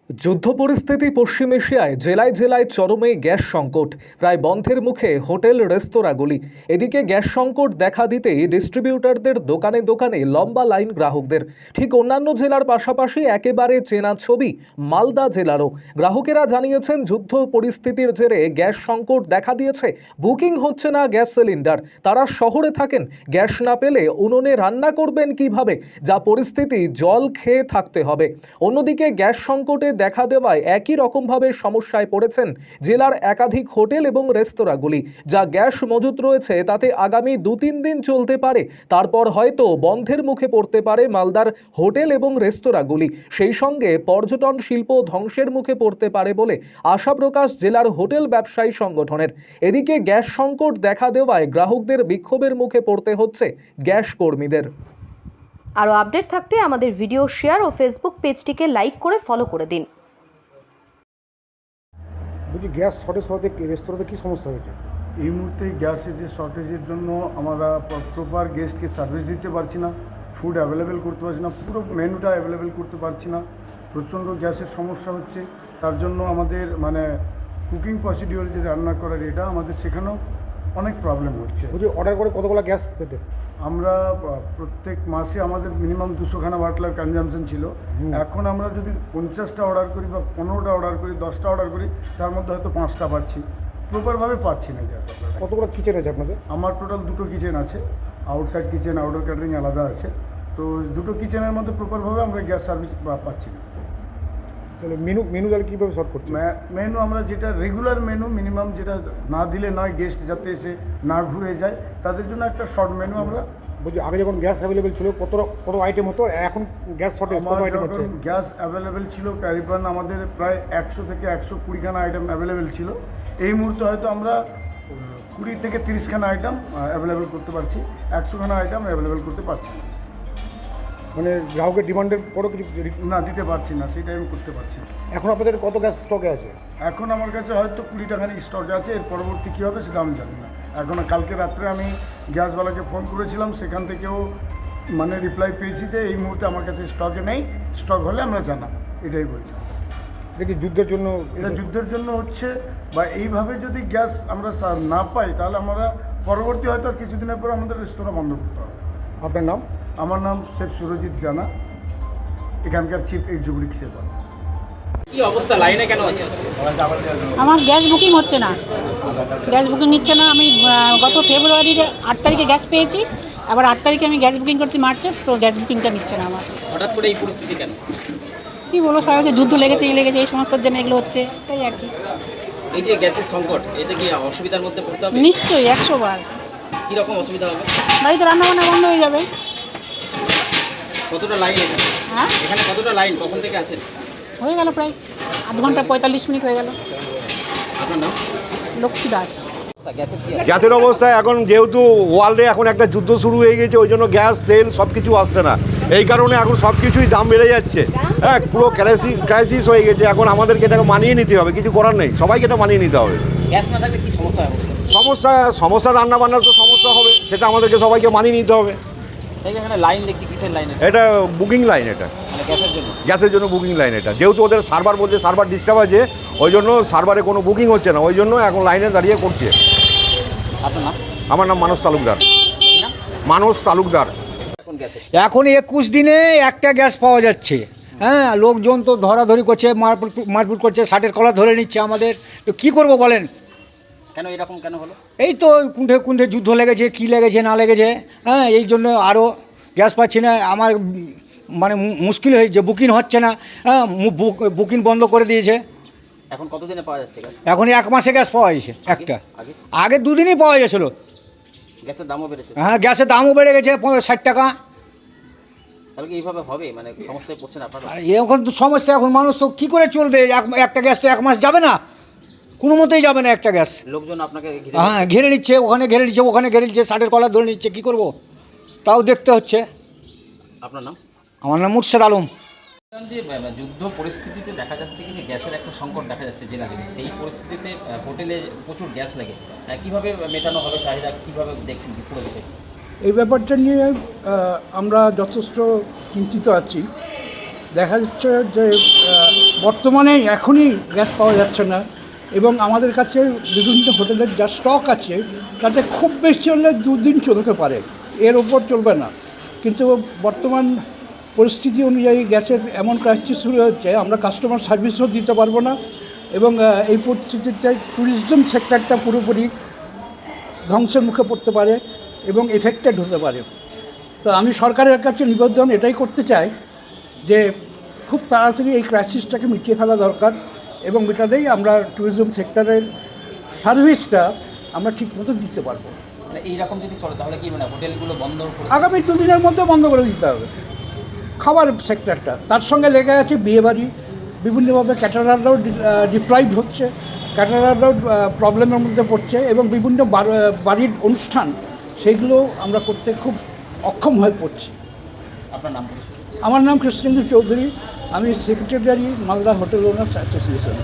যুদ্ধ পরিস্থিতি পশ্চিম এশিয়ায় জেলায় জেলায় চরমে গ্যাস সংকট, প্রায় বন্ধের মুখে হোটেল রেস্তোরাঁগুলি। এদিকে গ্যাস সংকট দেখা দিতেই ডিস্ট্রিবিউটরদের দোকানে দোকানে লম্বা লাইন গ্রাহকদের। ঠিক অন্যান্য জেলার পাশাপাশি একেবারে চেনা ছবি মালদা জেলারও। গ্রাহকেরা জানিয়েছেন যুদ্ধ পরিস্থিতির জেরে গ্যাস সংকট দেখা দিয়েছে, বুকিং হচ্ছে না গ্যাস সিলিন্ডার। তারা শহরে থাকেন, গ্যাস না পেলে উনুনে রান্না করবেন কিভাবে, যা পরিস্থিতি জল খেয়ে থাকতে হবে। অন্যদিকে গ্যাস সংকটে দেখা দেওয়ায় একই রকমভাবে সমস্যায় পড়েছেন জেলার একাধিক হোটেল এবং রেস্তোরাঁগুলি। যা গ্যাস মজুত রয়েছে তাতে আগামী 2-3 দিন চলতে পারে, তারপর হয়তো বন্ধের মুখে পড়তে পারে মালদার হোটেল এবং রেস্তোরাঁগুলি। সেই সঙ্গে পর্যটন শিল্প ধ্বংসের মুখে পড়তে পারে বলে আশা প্রকাশ জেলার হোটেল ব্যবসায়ী সংগঠনের। এদিকে গ্যাস সংকট দেখা দেওয়ায় গ্রাহকদের বিক্ষোভের মুখে পড়তে হচ্ছে গ্যাস কর্মীদের। আরও আপডেট থাকতে আমাদের ভিডিও শেয়ার ও ফেসবুক পেজটিকে লাইক করে ফলো করে দিন। বলছি গ্যাস শর্টেজ হওয়াতে রেস্তোরাঁতে কী সমস্যা হয়েছে? এই মুহূর্তে গ্যাসের যে শর্টেজের জন্য আমরা প্রপার গেস্টকে সার্ভিস দিতে পারছি না, ফুড অ্যাভেলেবেল করতে পারছি না, পুরো মেনুটা অ্যাভেলেবেল করতে পারছি না। প্রচণ্ড গ্যাসের সমস্যা হচ্ছে, তার জন্য আমাদের কুকিং প্রসিডিওর যে রান্না করার এটা আমাদের সেখানেও অনেক প্রবলেম হচ্ছে। বলছি অর্ডার করে কতগুলো গ্যাস পেতে? আমরা প্রত্যেক মাসে আমাদের মিনিমাম 200খানা বাটলার কনজামশন ছিল। এখন আমরা যদি 50টা অর্ডার করি বা 15টা অর্ডার করি, 10টা অর্ডার করি, তার মধ্যে হয়তো 5টা পাচ্ছি, প্রপারভাবে পাচ্ছি না গ্যাস। কতগুলো কিচেন আছে আপনাদের? আমার টোটাল 2টো কিচেন আছে, আউটসাইড কিচেন, আউটডোর ক্যাটারিং আলাদা আছে। তো 2টো কিচেনের মধ্যে প্রপারভাবে আমরা গ্যাস সার্ভিস পাচ্ছি না। তাহলে মেনু তাহলে কীভাবে শর্ট করছে? মেনু আমরা যেটা রেগুলার মেনু মিনিমাম, যেটা না দিলে নয়, গেস্ট যাতে এসে না ঘুরে যায়, তাদের জন্য একটা শর্ট মেনু আমরা। বলছি আগে যখন গ্যাস অ্যাভেলেবেল ছিল কত আইটেম হতো, এখন গ্যাস শর্টেজ কত আইটেম হচ্ছে? গ্যাস অ্যাভেলেবেল ছিল ক্যারিপান আমাদের প্রায় 100 থেকে 120খানা আইটেম অ্যাভেলেবেল ছিল। এই মুহূর্তে হয়তো আমরা 20 থেকে 30খানা আইটেম অ্যাভেলেবেল করতে পারছি, 100খানা আইটেম অ্যাভেলেবেল করতে পারছি না। মানে গ্রাহকের ডিমান্ডের পরও কিছু না দিতে পারছি না, সেটাই আমি করতে পারছি না। এখন আপনাদের কত গ্যাস স্টকে আছে? এখন আমার কাছে হয়তো 20টাখানি স্টক আছে, এর পরবর্তী কী হবে সেটা আমি জানি না। এখন কালকে রাত্রে আমি গ্যাসওয়ালাকে ফোন করেছিলাম, সেখান থেকেও রিপ্লাই পেয়েছি যে এই মুহূর্তে আমার কাছে স্টকে নেই, স্টক হলে আমরা জানাবো, এটাই বলছি। দেখি যুদ্ধের জন্য এটা যুদ্ধের জন্য হচ্ছে, বা এইভাবে যদি গ্যাস আমরা না পাই তাহলে আমরা পরবর্তী হয়তো কিছুদিনের পর আমাদের রেস্তোরাঁ বন্ধ করতে হবে। আপনার নাম? আমার নাম শেখ সুরজিৎ জানা, এখানকার চিফ এক্সিকিউটিভ সেবা। কি অবস্থা, লাইনে কেন আছে? আমার গ্যাস বুকিং হচ্ছে না, গ্যাস বুকিং নিচ্ছে না। আমি গত ফেব্রুয়ারির 8 তারিখে গ্যাস পেয়েছি, আবার 8 তারিখে আমি গ্যাস বুকিং করছি মার্চে, তো গ্যাস বুকিংটা নিচ্ছে না আমার। হঠাৎ করে এই পরিস্থিতি কেন? কী বলবো, সবাই হচ্ছে যুদ্ধ লেগেছে, এই সমস্তর জন্য এগুলো হচ্ছে, তাই আর কি। এই যে গ্যাসের সংকট, এতে কি অসুবিধার মধ্যে পড়তে হবে? নিশ্চয়ই 100 বার। কীরকম অসুবিধা হবে? বাড়িতে রান্নাবান্না বন্ধ হয়ে যাবে। কতটা লাইন এখানে? হ্যাঁ, এখানে কতটা লাইন, কখন থেকে আছেন? হয়ে গেল প্রায় আধ ঘন্টা 45 মিনিট হয়ে গেল। আপনার নাম? লক্ষ্মী দাস। গ্যাসের কি গ্যাসের অবস্থা এখন যেহেতু ওয়ার্ল্ডে এখন একটা যুদ্ধ শুরু হয়ে গেছে, ওই জন্য গ্যাস তেল সব কিছু আসছে না। এই কারণে এখন সব কিছুই দাম বেড়ে যাচ্ছে। হ্যাঁ, পুরো ক্রাইসিস হয়ে গেছে। এখন আমাদেরকে এটাকে মানিয়ে নিতে হবে, কিছু করার নেই, সবাইকে এটা মানিয়ে নিতে হবে। গ্যাস না থাকলে কি সমস্যা হবে? সমস্যা রান্না বান্নার তো সমস্যা হবে, সেটা আমাদেরকে সবাইকে মানিয়ে নিতে হবে। এখানে লাইন দেখছি, কিসের লাইন? এটা বুকিং লাইন, এটা গ্যাসের জন্য বুকিং লাইন। এটা যেহেতু ওদের সার্ভার বলছে সার্ভার ডিস্টার্ব আছে, ওই জন্য সার্ভারে কোনো বুকিং হচ্ছে না, ওই জন্য এখন লাইনে দাঁড়িয়ে করছে। আপনার নাম? আমার নাম মানস তালুকদার। মানস তালুকদার। এখন 21 দিনে একটা গ্যাস পাওয়া যাচ্ছে। হ্যাঁ, লোকজন তো ধরাধরি করছে, মারপিট করছে, শার্টের কলার ধরে নিচ্ছে আমাদের। তো কী করবো বলেন? কেন এরকম কেন হলো? এই তো কুণ্ঠে যুদ্ধ লেগেছে, কি লেগেছে না লেগেছে, হ্যাঁ, এই জন্য আরও গ্যাস পাচ্ছি না। আমার মুশকিল হয়েছে, বুকিং হচ্ছে না। হ্যাঁ, বুকিং বন্ধ করে দিয়েছে। এখন কতদিনে পাওয়া যাচ্ছে গ্যাস? এখন 1 মাসে গ্যাস পাওয়া গেছে একটা, আগে 2 দিনই পাওয়া গেছিলো। গ্যাসের দামও বেড়েছে? হ্যাঁ, গ্যাসের দামও বেড়ে গেছে 60 টাকা। তাহলে কি এইভাবে হবে? সমস্যায় পড়ছেন আপনারা? এখন তো সমস্যা, এখন মানুষ তো কী করে চলবে? একটা গ্যাস তো 1 মাস যাবে না, কোনো মতেই যাবে না একটা গ্যাস। লোকজন আপনাকে ঘিরে নিচ্ছে, ওখানে ঘিরে নিচ্ছে, ওখানে ঘিরে নিচ্ছে, শার্টের কলার ধরে নিচ্ছে, কী করবো? তাও দেখতে হচ্ছে। আপনার নাম? আমার নাম মুর্শেদ আলম। যে যুদ্ধ পরিস্থিতিতে দেখা যাচ্ছে কি যে গ্যাসের একটা সংকট দেখা যাচ্ছে জেলা জেলা, সেই পরিস্থিতিতে হোটেলে প্রচুর গ্যাস লাগে, কীভাবে মেটানো হবে চাহিদা, কীভাবে দেখছেন পুরো বিষয়? এই ব্যাপারটা নিয়ে আমরা যথেষ্ট চিন্তিত আছি। দেখা যাচ্ছে যে বর্তমানে এখনই গ্যাস পাওয়া যাচ্ছে না এবং আমাদের কাছে বিভিন্ন হোটেলের যা স্টক আছে তাতে খুব বেশি হলে 2 দিন চলতে পারে, এর ওপর চলবে না। কিন্তু বর্তমান পরিস্থিতি অনুযায়ী গ্যাসের এমন ক্রাইসিস শুরু হচ্ছে, আমরা কাস্টমার সার্ভিসও দিতে পারবো না এবং এই পরিস্থিতিতে ট্যুরিজম সেক্টরটা পুরোপুরি ধ্বংসের মুখে পড়তে পারে এবং এফেক্টেড হতে পারে। তো আমি সরকারের কাছে নিবেদন এটাই করতে চাই যে খুব তাড়াতাড়ি এই ক্রাইসিসটাকে মিটিয়ে ফেলা দরকার এবং মেটালেই আমরা ট্যুরিজম সেক্টরের সার্ভিসটা আমরা ঠিকমতো দিতে পারবো। মানে এইরকম যদি চলে তাহলে কি মানে হোটেলগুলো বন্ধ করে আগামী 2 দিনের মধ্যে বন্ধ করে দিতে হবে খাবার সেক্টরটা। তার সঙ্গে লেগে আছে বিয়েবাড়ি, বিভিন্নভাবে ক্যাটারাররাও ডিপ্রাইভ হচ্ছে, ক্যাটারাররাও প্রবলেমের মধ্যে পড়ছে এবং বিভিন্ন বাড়ির অনুষ্ঠান সেইগুলো আমরা করতে খুব অক্ষম হয়ে পড়ছি। আপনার নাম পরিচয়? আমার নাম কৃষ্ণেন্দু চৌধুরী, আমি secretary Malda hotel owners association.